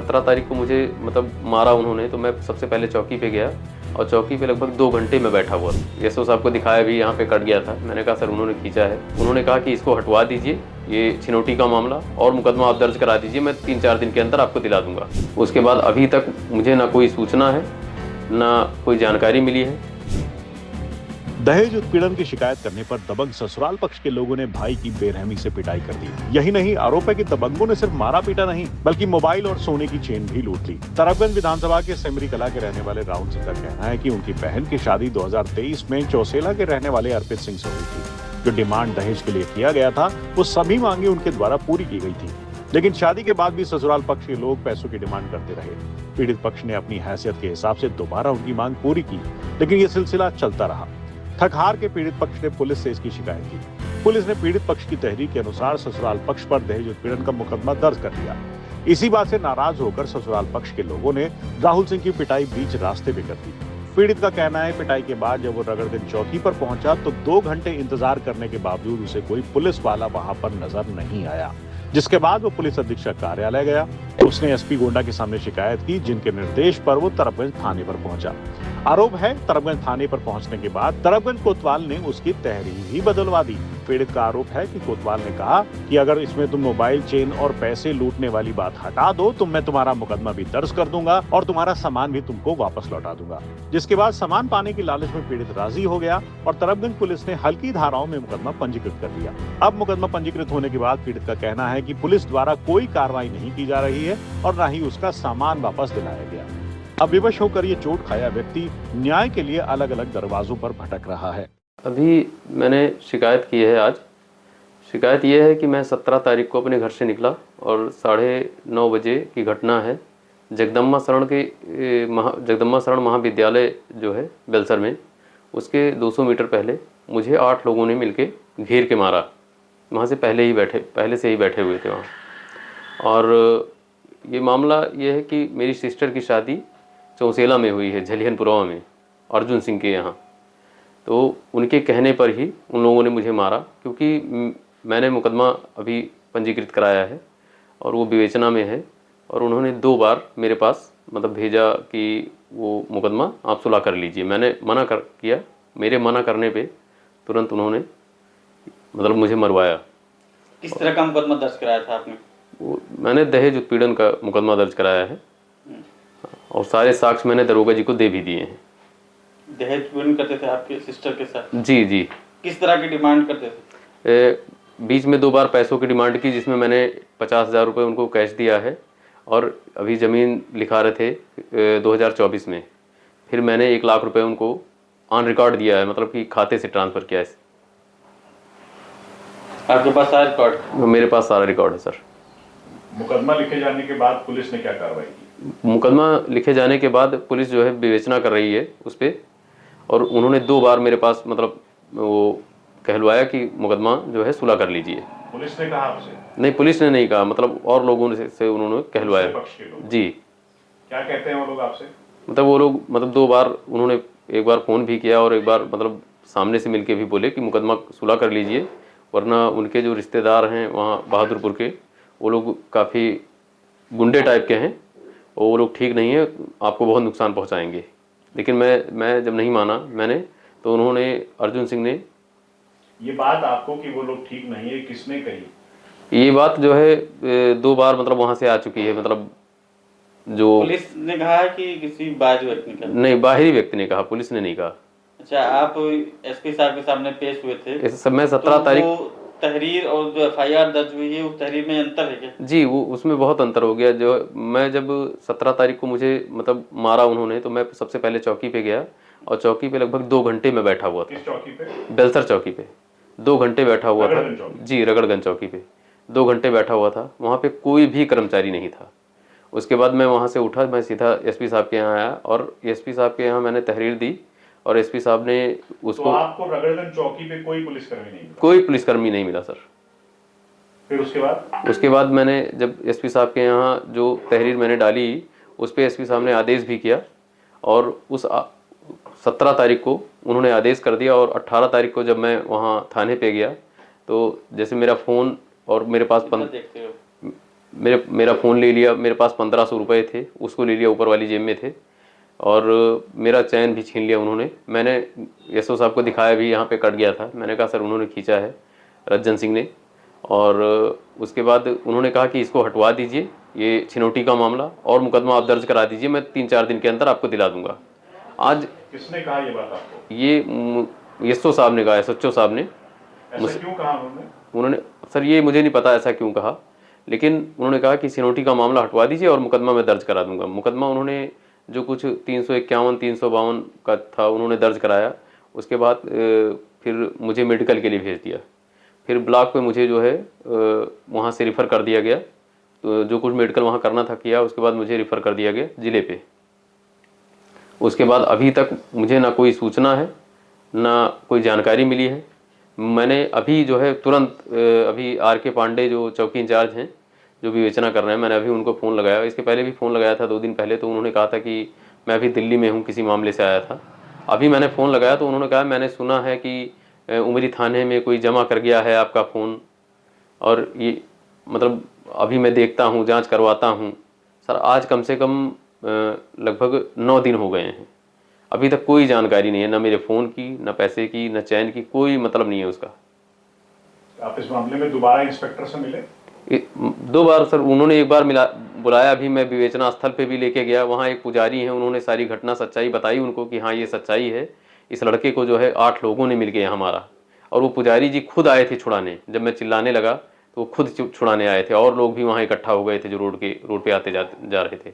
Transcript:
17 तारीख को मुझे मतलब मारा उन्होंने, तो मैं सबसे पहले चौकी पे गया और चौकी पे लगभग 2 घंटे में बैठा हुआ था। एसओ साहब को दिखाया भी, यहाँ पे कट गया था। मैंने कहा सर उन्होंने खींचा है। उन्होंने कहा कि इसको हटवा दीजिए, ये छिनौटी का मामला, और मुकदमा आप दर्ज करा दीजिए, मैं 3-4 दिन के अंदर आपको दिला दूंगा। उसके बाद अभी तक मुझे ना कोई सूचना है, ना कोई जानकारी मिली है। दहेज उत्पीड़न की शिकायत करने पर दबंग ससुराल पक्ष के लोगों ने भाई की बेरहमी से पिटाई कर दी। यही नहीं, आरोप है कि दबंगों ने सिर्फ मारा पीटा नहीं बल्कि मोबाइल और सोने की चेन भी लूट ली। तरबगंज विधानसभा के सेमरी कला के रहने वाले राहुल सिंह का कहना है कि उनकी बहन की शादी 2023 में चौसेला के रहने वाले अर्पित सिंह से हुई थी। जो डिमांड दहेज के लिए किया गया था, वो सभी मांगे उनके द्वारा पूरी की गई थी, लेकिन शादी के बाद भी ससुराल पक्ष के लोग पैसों की डिमांड करते रहे। पीड़ित पक्ष ने अपनी हैसियत के हिसाब से दोबारा उनकी मांग पूरी की, लेकिन ये सिलसिला चलता रहा। थक हार के पीड़ित पक्ष ने पुलिस से इसकी शिकायत की। पुलिस ने पीड़ित पक्ष की तहरीर के अनुसार ससुराल पक्ष पर दहेज उत्पीड़न का मुकदमा दर्ज कर लिया। इसी बात से नाराज होकर ससुराल पक्ष के लोगों ने राहुल सिंह की पिटाई बीच रास्ते पे कर दी। पीड़ित का कहना है, पिटाई के बाद जब वो रगड़गंज चौकी पर पहुंचा तो 2 घंटे इंतजार करने के बावजूद उसे कोई पुलिस वाला वहां पर नजर नहीं आया, जिसके बाद वो पुलिस अधीक्षक कार्यालय गया। उसने एसपी गोंडा के सामने शिकायत की, जिनके निर्देश पर वो तरबगंज थाने पर पहुंचा। आरोप है, तरबगंज थाने पर पहुंचने के बाद तरबगंज कोतवाल ने उसकी तहरीर ही बदलवा दी। पीड़ित का आरोप है कि कोतवाल ने कहा कि अगर इसमें तुम मोबाइल चेन और पैसे लूटने वाली बात हटा दो तो मैं तुम्हारा मुकदमा भी दर्ज कर दूंगा और तुम्हारा सामान भी तुमको वापस लौटा दूंगा। जिसके बाद सामान पाने की लालच में पीड़ित राजी हो गया और तरबगंज पुलिस ने हल्की धाराओं में मुकदमा पंजीकृत कर दिया। अब मुकदमा पंजीकृत होने के बाद पीड़ित का कहना है कि पुलिस द्वारा कोई कार्रवाई नहीं की जा रही है और न ही उसका सामान वापस दिलाया गया। अब विवश होकर ये चोट खाया व्यक्ति न्याय के लिए अलग अलग दरवाजों पर भटक रहा है। अभी मैंने शिकायत की है। आज शिकायत ये है कि मैं 17 तारीख को अपने घर से निकला और 9:30 बजे की घटना है। जगदम्बा शरण महाविद्यालय जो है बेलसर में, उसके 200 मीटर पहले मुझे 8 लोगों ने मिलके घेर के मारा। वहाँ से पहले से ही बैठे हुए थे वहाँ। और ये मामला ये है कि मेरी सिस्टर की शादी चौसेला में हुई है, झलियनपुरवा में, अर्जुन सिंह के यहाँ। तो उनके कहने पर ही उन लोगों ने मुझे मारा, क्योंकि मैंने मुकदमा अभी पंजीकृत कराया है और वो विवेचना में है। और उन्होंने 2 बार मेरे पास मतलब भेजा कि वो मुकदमा आप सुलह कर लीजिए। मैंने मना किया। मेरे मना करने पे तुरंत उन्होंने मतलब मुझे मरवाया। किस तरह का मुकदमा दर्ज कराया था आपने? मैंने दहेज उत्पीड़न का मुकदमा दर्ज कराया है और सारे साक्ष्य मैंने दरोगा जी को दे भी दिए हैं। दहेज उत्पीड़न करते थे आपके सिस्टर के साथ? जी जी। किस तरह की डिमांड करते थे? बीच में 2 बार पैसों की डिमांड की, जिसमें मैंने 50,000 रुपये उनको कैश दिया है और अभी ज़मीन लिखा रहे थे 2024 में। फिर मैंने 1 लाख रुपये उनको ऑन रिकॉर्ड दिया है, मतलब कि खाते से ट्रांसफ़र किया है। आपके पास सारा रिकॉर्ड? मेरे पास सारा रिकॉर्ड है सर। मुकदमा लिखे जाने के बाद पुलिस ने क्या कार्रवाई की? मुकदमा लिखे जाने के बाद पुलिस जो है विवेचना कर रही है उस पर, और उन्होंने 2 बार मेरे पास मतलब वो कहलवाया कि मुकदमा जो है सुलह कर लीजिए। पुलिस ने कहा आपसे? नहीं, पुलिस ने नहीं कहा, मतलब और लोगों से उन्होंने कहलवाया। पक्ष के लोग? जी। क्या कहते हैं वो लोग आपसे? मतलब वो लोग मतलब 2 बार उन्होंने, एक बार फ़ोन भी किया और एक बार मतलब सामने से मिलके भी बोले कि मुकदमा सुलह कर लीजिए, वरना उनके जो रिश्तेदार हैं वहाँ बहादुरपुर के, वो लोग काफ़ी गुंडे टाइप के हैं और वो लोग ठीक नहीं है, आपको बहुत नुकसान पहुँचाएंगे। लेकिन मैं जब नहीं माना मैंने, तो उन्होंने, अर्जुन सिंह ने, ये बात आपको कि वो लोग ठीक नहीं है किसने कही? ये बात जो है 2 बार मतलब वहाँ से आ चुकी है। मतलब जो पुलिस ने कहा है कि किसी बाहरी व्यक्ति ने कहा? नहीं, बाहरी व्यक्ति ने कहा, पुलिस ने नहीं कहा। अच्छा, आप एसपी साहब के सामने पेश हुए थे? इस समय 17 तारीख तहरीर और जो एफआईआर दर्ज हुई है उस तहरीर में अंतर है क्या? जी, वो उसमें बहुत अंतर हो गया। जो मैं जब 17 तारीख को मुझे मतलब मारा उन्होंने, तो मैं सबसे पहले चौकी पे गया और चौकी पे लगभग 2 घंटे में बैठा हुआ था। किस चौकी पे? बेलसर चौकी पे 2 घंटे बैठा हुआ था। जी, रगड़गंज चौकी पे 2 घंटे बैठा हुआ था। वहाँ पे कोई भी कर्मचारी नहीं था। उसके बाद मैं वहाँ से उठा, मैं सीधा एसपी साहब के यहाँ आया और एसपी साहब के यहाँ मैंने तहरीर दी और एसपी साहब ने उसको। तो आपको रगड़गंज चौकी पे कोई पुलिसकर्मी नहीं मिला? कोई पुलिसकर्मी नहीं मिला सर। फिर उसके बाद मैंने जब एसपी साहब के यहाँ जो तहरीर मैंने डाली, उस पर एसपी साहब ने आदेश भी किया और उस 17 तारीख को उन्होंने आदेश कर दिया। और 18 तारीख को जब मैं वहाँ थाने पे गया, तो जैसे मेरा फ़ोन और मेरे पास मेरा फ़ोन ले लिया, मेरे पास 1500 रुपये थे, उसको ले लिया, ऊपर वाली जेब में थे, और मेरा चैन भी छीन लिया उन्होंने। मैंने एसओ साहब को दिखाया भी, यहाँ पे कट गया था। मैंने कहा सर उन्होंने खींचा है, रज्जन सिंह ने। और उसके बाद उन्होंने कहा कि इसको हटवा दीजिए, ये छिनौटी का मामला, और मुकदमा आप दर्ज करा दीजिए, मैं 3-4 दिन के अंदर आपको दिला दूंगा। आज किसने कहा ये बात आपको? ये एसओ साहब ने कहा, एसएचओ साहब ने। ऐसा क्यों कहा उन्होंने? उन्होंने सर, ये मुझे नहीं पता ऐसा क्यों कहा, लेकिन उन्होंने कहा कि छिनौटी का मामला हटवा दीजिए और मुकदमा मैं दर्ज करा दूंगा। मुकदमा उन्होंने जो कुछ 351 352 का था उन्होंने दर्ज कराया। उसके बाद फिर मुझे मेडिकल के लिए भेज दिया। फिर ब्लॉक पे मुझे जो है वहाँ से रिफ़र कर दिया गया। तो जो कुछ मेडिकल वहाँ करना था किया, उसके बाद मुझे रिफ़र कर दिया गया ज़िले पे। उसके बाद अभी तक मुझे ना कोई सूचना है, ना कोई जानकारी मिली है। मैंने अभी जो है तुरंत अभी आर.के. पांडे जो चौकी इंचार्ज हैं, जो विवेचना कर रहे हैं, मैंने अभी उनको फ़ोन लगाया। इसके पहले भी फ़ोन लगाया था 2 दिन पहले, तो उन्होंने कहा था कि मैं अभी दिल्ली में हूँ, किसी मामले से आया था। अभी मैंने फ़ोन लगाया तो उन्होंने कहा मैंने सुना है कि उमरी थाने में कोई जमा कर गया है आपका फ़ोन, और ये मतलब अभी मैं देखता हूँ, जांच करवाता हूँ। सर आज कम से कम लगभग 9 दिन हो गए हैं, अभी तक कोई जानकारी नहीं है, ना मेरे फ़ोन की, ना पैसे की, ना चैन की, कोई मतलब नहीं है उसका। आप इस मामले में दोबारा इंस्पेक्टर से मिले? 2 बार सर, उन्होंने एक बार बुलाया भी, मैं विवेचना स्थल पे भी लेके गया। वहाँ एक पुजारी हैं, उन्होंने सारी घटना सच्चाई बताई उनको कि हाँ ये सच्चाई है, इस लड़के को जो है 8 लोगों ने मिल के यहाँ मारा। और वो पुजारी जी खुद आए थे छुड़ाने। जब मैं चिल्लाने लगा तो वो खुद छुड़ाने आए थे, और लोग भी वहाँ इकट्ठा हो गए थे जो रोड पे आते जा रहे थे।